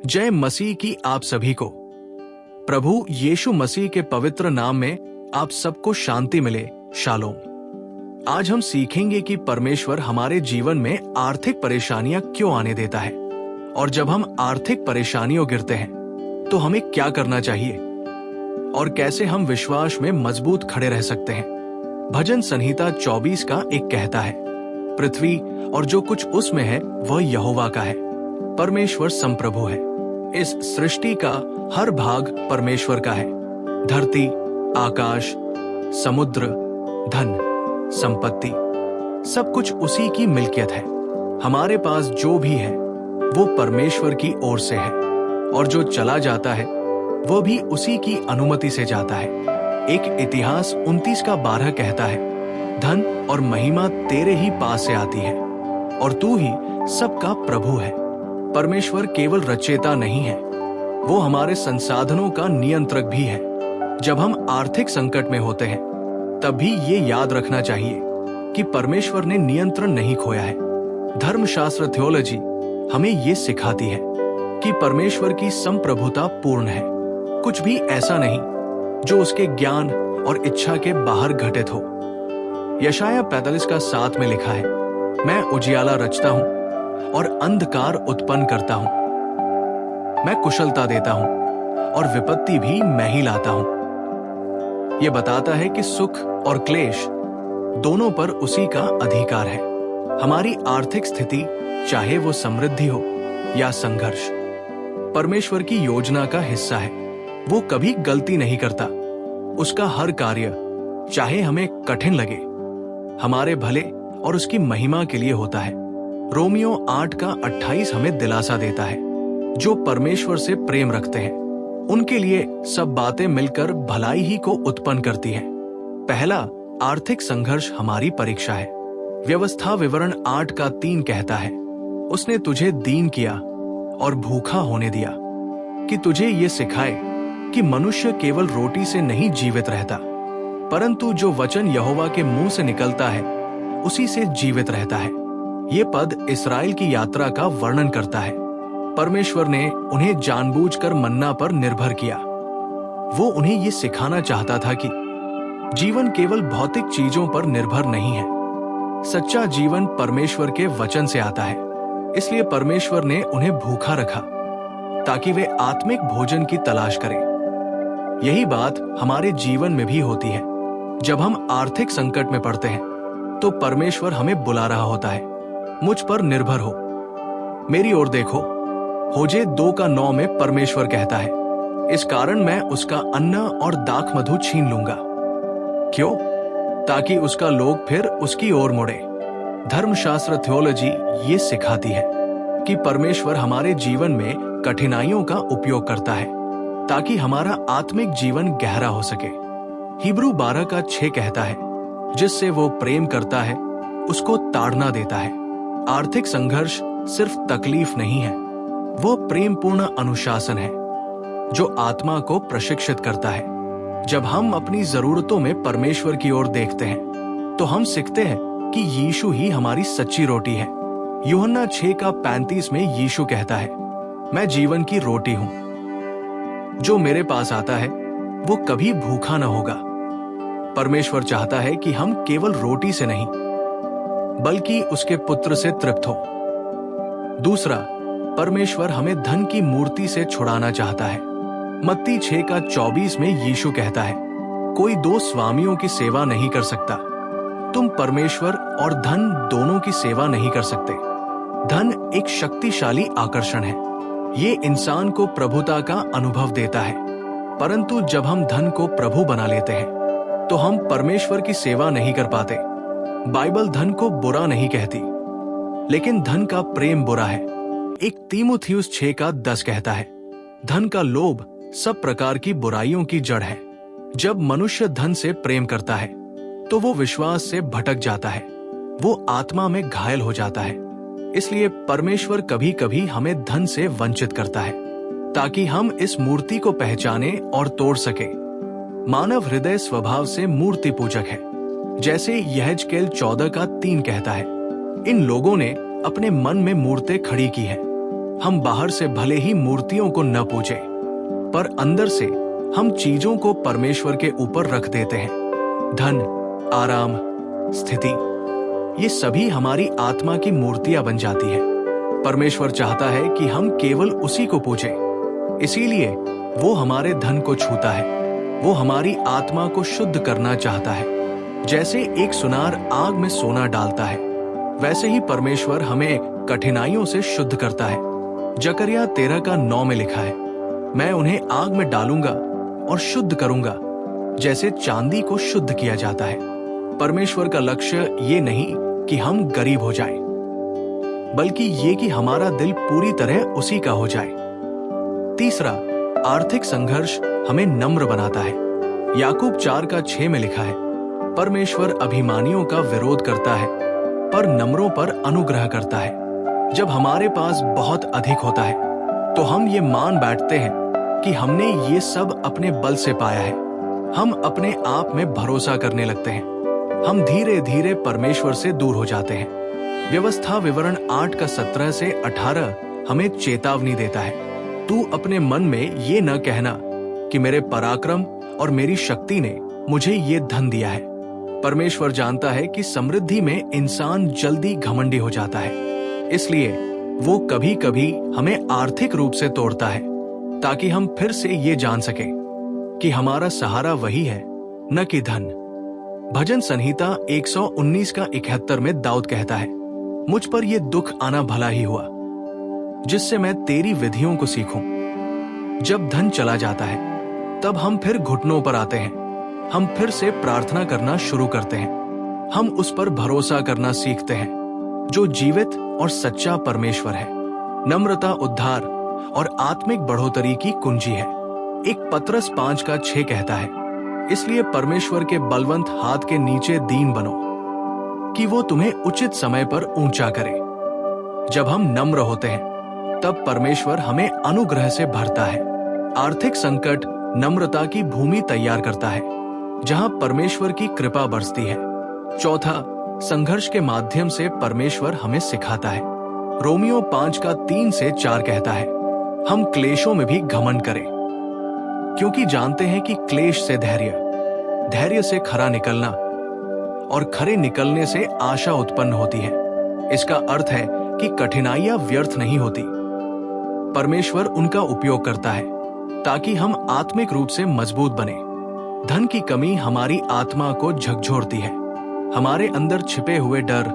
जय मसीह की आप सभी को। प्रभु यीशु मसीह के पवित्र नाम में आप सबको शांति मिले। शालोम। आज हम सीखेंगे कि परमेश्वर हमारे जीवन में आर्थिक परेशानियां क्यों आने देता है और जब हम आर्थिक परेशानियों गिरते हैं तो हमें क्या करना चाहिए और कैसे हम विश्वास में मजबूत खड़े रह सकते हैं। भजन संहिता 24 का एक कहता है, पृथ्वी और जो कुछ उसमें है वह यहोवा का है। परमेश्वर संप्रभु है। इस सृष्टि का हर भाग परमेश्वर का है। धरती, आकाश, समुद्र, धन, संपत्ति, सब कुछ उसी की मिल्कियत है। हमारे पास जो भी है वो परमेश्वर की ओर से है और जो चला जाता है वो भी उसी की अनुमति से जाता है। एक इतिहास 29 का 12 कहता है, धन और महिमा तेरे ही पास से आती है और तू ही सबका प्रभु है। परमेश्वर केवल रचयिता नहीं है, वो हमारे संसाधनों का नियंत्रक भी है। जब हम आर्थिक संकट में होते हैं तब भी ये याद रखना चाहिए कि परमेश्वर ने नियंत्रण नहीं खोया है। धर्मशास्त्र थियोलॉजी हमें ये सिखाती है कि परमेश्वर की संप्रभुता पूर्ण है। कुछ भी ऐसा नहीं जो उसके ज्ञान और इच्छा के बाहर घटित हो। यशाया 45 का 7 में लिखा है, मैं उजियाला रचता हूं और अंधकार उत्पन्न करता हूं। मैं कुशलता देता हूं और विपत्ति भी मैं ही लाता हूं। यह बताता है कि सुख और क्लेश दोनों पर उसी का अधिकार है। हमारी आर्थिक स्थिति चाहे वो समृद्धि हो या संघर्ष, परमेश्वर की योजना का हिस्सा है। वो कभी गलती नहीं करता। उसका हर कार्य, चाहे हमें कठिन लगे, हमारे भले और उसकी महिमा के लिए होता है। रोमियो 8 का 28 हमें दिलासा देता है, जो परमेश्वर से प्रेम रखते हैं उनके लिए सब बातें मिलकर भलाई ही को उत्पन्न करती हैं। पहला, आर्थिक संघर्ष हमारी परीक्षा है। व्यवस्था विवरण 8 का 3 कहता है, उसने तुझे दीन किया और भूखा होने दिया कि तुझे ये सिखाए कि मनुष्य केवल रोटी से नहीं जीवित रहता, परंतु जो वचन यहोवा के मुंह से निकलता है उसी से जीवित रहता है। ये पद इस्राएल की यात्रा का वर्णन करता है। परमेश्वर ने उन्हें जानबूझकर मन्ना पर निर्भर किया। वो उन्हें ये सिखाना चाहता था कि जीवन केवल भौतिक चीजों पर निर्भर नहीं है। सच्चा जीवन परमेश्वर के वचन से आता है। इसलिए परमेश्वर ने उन्हें भूखा रखा ताकि वे आत्मिक भोजन की तलाश करें। यही बात हमारे जीवन में भी होती है। जब हम आर्थिक संकट में पड़ते हैं तो परमेश्वर हमें बुला रहा होता है, मुझ पर निर्भर हो, मेरी ओर देखो। होजे 2 का 9 में परमेश्वर कहता है, इस कारण मैं उसका अन्न और दाख मधु छीन लूंगा। क्यों? ताकि उसका लोग फिर उसकी ओर मुड़े। धर्मशास्त्र थियोलॉजी ये सिखाती है कि परमेश्वर हमारे जीवन में कठिनाइयों का उपयोग करता है ताकि हमारा आत्मिक जीवन गहरा हो सके। हिब्रू 12 का 6 कहता है, जिससे वो प्रेम करता है उसको ताड़ना देता है। आर्थिक संघर्ष सिर्फ तकलीफ नहीं है, वो प्रेमपूर्ण अनुशासन है जो आत्मा को प्रशिक्षित करता है। जब हम अपनी जरूरतों में परमेश्वर की ओर देखते हैं तो हम सीखते हैं कि यीशु ही हमारी सच्ची रोटी है। यूहन्ना 6 का 35 में यीशु कहता है, मैं जीवन की रोटी हूं। जो मेरे पास आता है वो कभी भूखा न होगा। परमेश्वर चाहता है कि हम केवल रोटी से नहीं बल्कि उसके पुत्र से तृप्त हो। दूसरा, परमेश्वर हमें धन की मूर्ति से छुड़ाना चाहता है। मत्ती 6 का 24 में यीशु कहता है, कोई 2 स्वामियों की सेवा नहीं कर सकता। तुम परमेश्वर और धन दोनों की सेवा नहीं कर सकते। धन एक शक्तिशाली आकर्षण है। ये इंसान को प्रभुता का अनुभव देता है, परंतु जब हम धन को प्रभु बना लेते हैं तो हम परमेश्वर की सेवा नहीं कर पाते। बाइबल धन को बुरा नहीं कहती, लेकिन धन का प्रेम बुरा है। एक तीमुथियुस 6 का 10 कहता है, धन का लोभ सब प्रकार की बुराइयों की जड़ है। जब मनुष्य धन से प्रेम करता है तो वो विश्वास से भटक जाता है, वो आत्मा में घायल हो जाता है। इसलिए परमेश्वर कभी कभी हमें धन से वंचित करता है ताकि हम इस मूर्ति को पहचाने और तोड़ सके। मानव हृदय स्वभाव से मूर्ति पूजक है, जैसे यहेजकेल 14 का 3 कहता है। इन लोगों ने अपने मन में मूर्तें खड़ी की है। हम बाहर से भले ही मूर्तियों को न पूजें, पर अंदर से हम चीजों को परमेश्वर के ऊपर रख देते हैं। धन, आराम, स्थिति, ये सभी हमारी आत्मा की मूर्तियां बन जाती है। परमेश्वर चाहता है कि हम केवल उसी को पूजें। इसीलिए वो हमारे धन को छूता है। वो हमारी आत्मा को शुद्ध करना चाहता है। जैसे एक सुनार आग में सोना डालता है, वैसे ही परमेश्वर हमें कठिनाइयों से शुद्ध करता है। जकरिया 13:9 में लिखा है, मैं उन्हें आग में डालूंगा और शुद्ध करूंगा, जैसे चांदी को शुद्ध किया जाता है। परमेश्वर का लक्ष्य ये नहीं कि हम गरीब हो जाएं, बल्कि ये कि हमारा दिल पूरी तरह उसी का हो जाए। तीसरा, आर्थिक संघर्ष हमें नम्र बनाता है। याकूब 4:6 में लिखा है, परमेश्वर अभिमानियों का विरोध करता है, पर नम्रों पर अनुग्रह करता है। जब हमारे पास बहुत अधिक होता है, तो हम ये मान बैठते हैं कि हमने ये सब अपने बल से पाया है। हम अपने आप में भरोसा करने लगते हैं। हम धीरे धीरे परमेश्वर से दूर हो जाते हैं। व्यवस्था विवरण 8:17 से 18 हमें चेतावनी देता है, तू अपने मन में ये न कहना कि मेरे पराक्रम और मेरी शक्ति ने मुझे ये धन दिया है। परमेश्वर जानता है कि समृद्धि में इंसान जल्दी घमंडी हो जाता है, इसलिए वो कभी कभी हमें आर्थिक रूप से तोड़ता है, ताकि हम फिर से ये जान सकें कि हमारा सहारा वही है, न कि धन। भजन संहिता 119:71 में दाऊद कहता है, मुझ पर ये दुख आना भला ही हुआ, जिससे मैं तेरी विधियों को सीखूं। जब धन चला जाता है, तब हम फिर घुटनों पर आते हैं। हम फिर से प्रार्थना करना शुरू करते हैं। हम उस पर भरोसा करना सीखते हैं जो जीवित और सच्चा परमेश्वर है। नम्रता उद्धार और आत्मिक बढ़ोतरी की कुंजी है। एक पत्रस 5:6 कहता है, इसलिए परमेश्वर के बलवंत हाथ के नीचे दीन बनो, कि वो तुम्हें उचित समय पर ऊंचा करे। जब हम नम्र होते हैं, तब परमेश्वर हमें अनुग्रह से भरता है। आर्थिक संकट नम्रता की भूमि तैयार करता है, जहां परमेश्वर की कृपा बरसती है। चौथा, संघर्ष के माध्यम से परमेश्वर हमें सिखाता है। रोमियो 5:3 से 4 कहता है, हम क्लेशों में भी घमंड करें, क्योंकि जानते हैं कि क्लेश से धैर्य, धैर्य से खरा निकलना, और खरे निकलने से आशा उत्पन्न होती है। इसका अर्थ है कि कठिनाइयां व्यर्थ नहीं होती। परमेश्वर उनका उपयोग करता है ताकि हम आत्मिक रूप से मजबूत बने। धन की कमी हमारी आत्मा को झकझोरती है, हमारे अंदर छिपे हुए डर,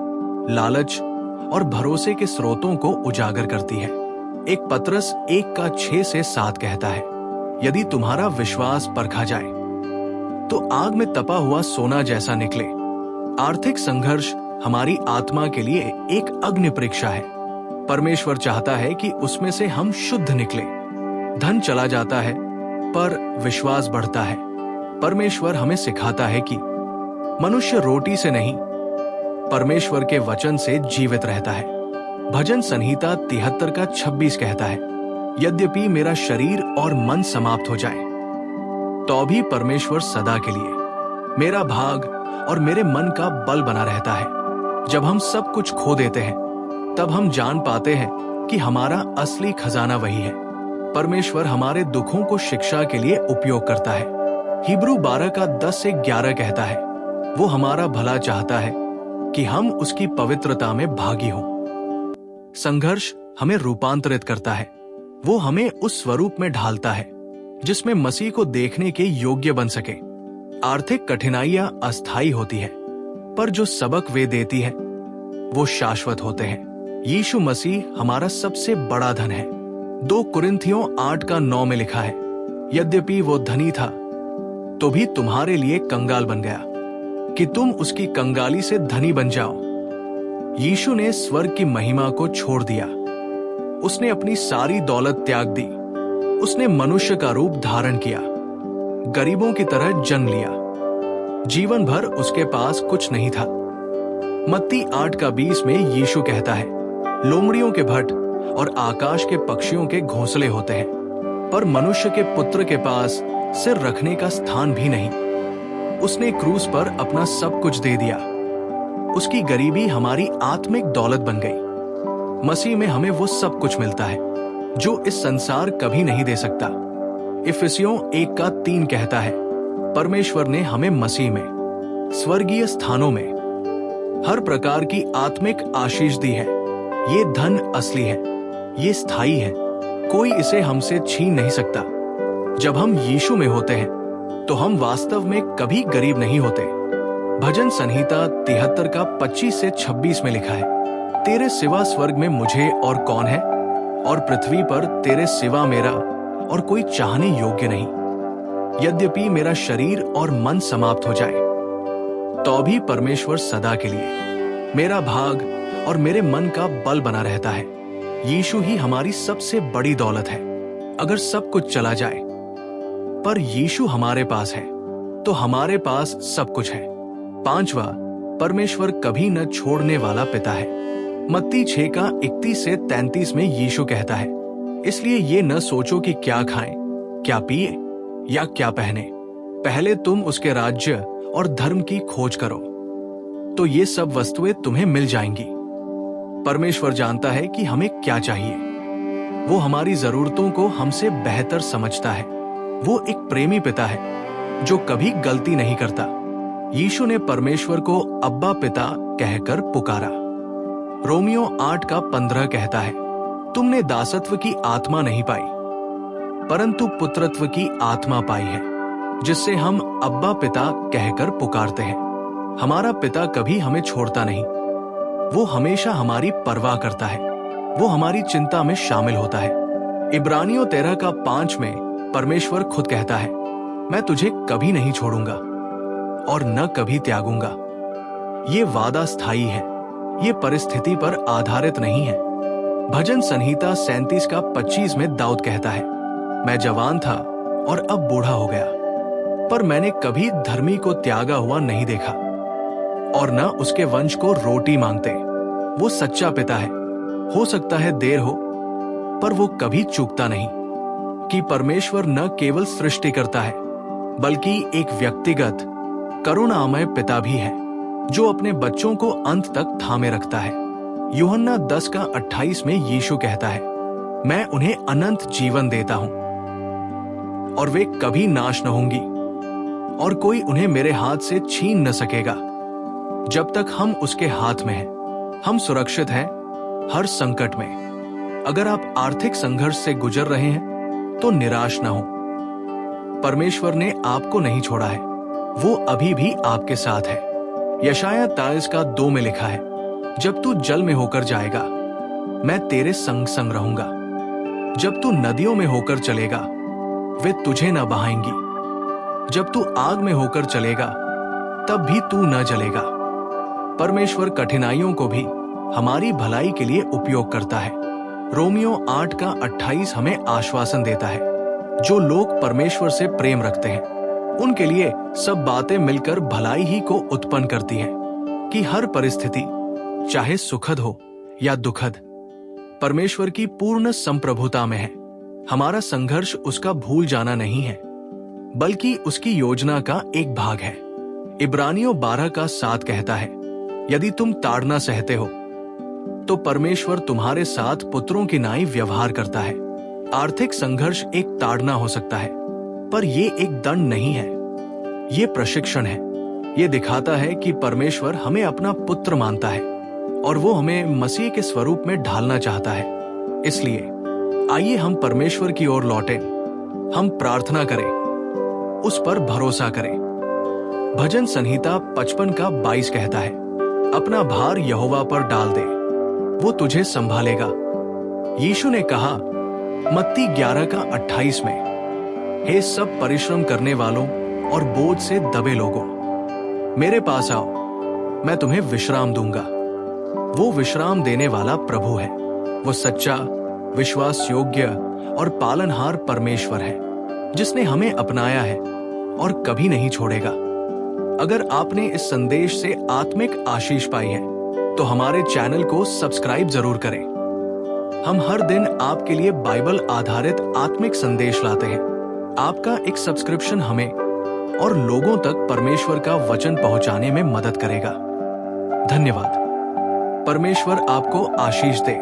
लालच और भरोसे के स्रोतों को उजागर करती है। एक पत्रस 1:6 से 7 कहता है, यदि तुम्हारा विश्वास परखा जाए तो आग में तपा हुआ सोना जैसा निकले। आर्थिक संघर्ष हमारी आत्मा के लिए एक अग्नि परीक्षा है। परमेश्वर चाहता है कि उसमें से हम शुद्ध निकले। धन चला जाता है, पर विश्वास बढ़ता है। परमेश्वर हमें सिखाता है कि मनुष्य रोटी से नहीं, परमेश्वर के वचन से जीवित रहता है। भजन संहिता 73:26 कहता है, यद्यपि मेरा शरीर और मन समाप्त हो जाए, तो भी परमेश्वर सदा के लिए मेरा भाग और मेरे मन का बल बना रहता है। जब हम सब कुछ खो देते हैं, तब हम जान पाते हैं कि हमारा असली खजाना वही है। परमेश्वर हमारे दुखों को शिक्षा के लिए उपयोग करता है। हिब्रू 12:10 से 11 कहता है, वो हमारा भला चाहता है कि हम उसकी पवित्रता में भागी हों। संघर्ष हमें रूपांतरित करता है। वो हमें उस स्वरूप में ढालता है जिसमें मसीह को देखने के योग्य बन सके। आर्थिक कठिनाइयां अस्थायी होती है, पर जो सबक वे देती है वो शाश्वत होते हैं। यीशु मसीह हमारा सबसे बड़ा धन है। 2 कुरिन्थियों 8:9 में लिखा है, यद्यपि वो धनी था तो भी तुम्हारे लिए कंगाल बन गया, कि तुम उसकी कंगाली से धनी बन जाओ। यीशु ने स्वर्ग की महिमा को छोड़ दिया। उसने अपनी सारी दौलत त्याग दी। उसने मनुष्य का रूप धारण किया, गरीबों की तरह जन्म लिया। जीवन भर उसके पास कुछ नहीं था। मत्ती 8:20 में यीशु कहता है, लोमड़ियों के भट और आकाश के पक्षियों के घोंसले होते हैं, पर मनुष्य के पुत्र के पास सिर रखने का स्थान भी नहीं। उसने क्रूस पर अपना सब कुछ दे दिया। उसकी गरीबी हमारी आत्मिक दौलत बन गई। मसीह में हमें वो सब कुछ मिलता है। जो इस संसार कभी नहीं दे सकता। इफिसियों 1:3 कहता है, परमेश्वर ने हमें मसीह में स्वर्गीय स्थानों में हर प्रकार की आत्मिक आशीष दी है। ये धन असली है, ये स्थायी है, कोई इसे हमसे छीन नहीं सकता। जब हम यीशु में होते हैं तो हम वास्तव में कभी गरीब नहीं होते। भजन संहिता 73 का 25 से 26 में लिखा है, तेरे सिवा स्वर्ग में मुझे और कौन है, और पृथ्वी पर तेरे सिवा मेरा और कोई चाहने योग्य नहीं। यद्यपि मेरा शरीर और मन समाप्त हो जाए तो भी परमेश्वर सदा के लिए मेरा भाग और मेरे मन का बल बना रहता है। यीशु ही हमारी सबसे बड़ी दौलत है। अगर सब कुछ चला जाए पर यीशु हमारे पास है तो हमारे पास सब कुछ है। 5वां, परमेश्वर कभी न छोड़ने वाला पिता है। मत्ती 6 का 31 से 33 में यीशु कहता है, इसलिए ये न सोचो कि क्या खाएं, क्या पिए या क्या पहने, पहले तुम उसके राज्य और धर्म की खोज करो तो ये सब वस्तुएं तुम्हें मिल जाएंगी। परमेश्वर जानता है कि हमें क्या चाहिए। वो हमारी जरूरतों को हमसे बेहतर समझता है। वो एक प्रेमी पिता है जो कभी गलती नहीं करता। यीशु ने परमेश्वर को अब्बा पिता कहकर पुकारा। रोमियो 8 का 15 कहता है, तुमने दासत्व की आत्मा नहीं पाई परंतु पुत्रत्व की आत्मा पाई है, जिससे हम अब्बा पिता कहकर पुकारते हैं। हमारा पिता कभी हमें छोड़ता नहीं। वो हमेशा हमारी परवाह करता है। वो हमारी चिंता में शामिल होता है। इब्रानियों 13 का 5 में परमेश्वर खुद कहता है, मैं तुझे कभी नहीं छोड़ूंगा और न कभी त्यागूंगा। ये वादा स्थायी है, ये परिस्थिति पर आधारित नहीं है। भजन संहिता 37 का 25 में दाऊद कहता है, मैं जवान था और अब बूढ़ा हो गया, पर मैंने कभी धर्मी को त्यागा हुआ नहीं देखा और न उसके वंश को रोटी मांगते। वो सच्चा पिता है। हो सकता है देर हो, पर वो कभी चूकता नहीं कि परमेश्वर न केवल सृष्टि करता है बल्कि एक व्यक्तिगत करुणामय पिता भी है जो अपने बच्चों को अंत तक थामे रखता है। यूहन्ना 10 का 28 में यीशु कहता है, मैं उन्हें अनंत जीवन देता हूं और वे कभी नाश न होंगी और कोई उन्हें मेरे हाथ से छीन न सकेगा। जब तक हम उसके हाथ में हैं, हम सुरक्षित हैं हर संकट में। अगर आप आर्थिक संघर्ष से गुजर रहे हैं तो निराश न हो। परमेश्वर ने आपको नहीं छोड़ा है, वो अभी भी आपके साथ है। यशाया 23 का 2 में लिखा है, जब तू जल में होकर जाएगा मैं तेरे संग संग रहूंगा। जब तू नदियों में होकर चलेगा वे तुझे न बहाएंगी। जब तू आग में होकर चलेगा तब भी तू न जलेगा। परमेश्वर कठिनाइयों को भी हमारी भलाई के लिए उपयोग करता है। रोमियो 8 का 28 हमें आश्वासन देता है, जो लोग परमेश्वर से प्रेम रखते हैं उनके लिए सब बातें मिलकर भलाई ही को उत्पन्न करती हैं। कि हर परिस्थिति चाहे सुखद हो या दुखद, परमेश्वर की पूर्ण संप्रभुता में है। हमारा संघर्ष उसका भूल जाना नहीं है बल्कि उसकी योजना का एक भाग है। इब्रानियों 12 का 7 कहता है, यदि तुम ताड़ना सहते हो तो परमेश्वर तुम्हारे साथ पुत्रों की नाई व्यवहार करता है। आर्थिक संघर्ष एक ताड़ना हो सकता है, पर यह एक दंड नहीं है, ये प्रशिक्षण है। ये दिखाता है कि परमेश्वर हमें अपना पुत्र मानता है और वो हमें मसीह के स्वरूप में ढालना चाहता है। इसलिए आइए हम परमेश्वर की ओर लौटें, हम प्रार्थना करें, उस पर भरोसा करें। भजन संहिता 55 का 22 कहता है, अपना भार यहोवा पर डाल दे, वो तुझे संभालेगा। यीशु ने कहा मत्ती 11 का 28 में, हे सब परिश्रम करने वालों और बोझ से दबे लोगों, मेरे पास आओ, मैं तुम्हें विश्राम दूंगा। वो विश्राम देने वाला प्रभु है। वो सच्चा, विश्वास योग्य और पालनहार परमेश्वर है जिसने हमें अपनाया है और कभी नहीं छोड़ेगा। अगर आपने इस संदेश से आत्मिक आशीष पाई है तो हमारे चैनल को सब्सक्राइब जरूर करें। हम हर दिन आपके लिए बाइबल आधारित आत्मिक संदेश लाते हैं। आपका एक सब्सक्रिप्शन हमें और लोगों तक परमेश्वर का वचन पहुंचाने में मदद करेगा। धन्यवाद। परमेश्वर आपको आशीष दे।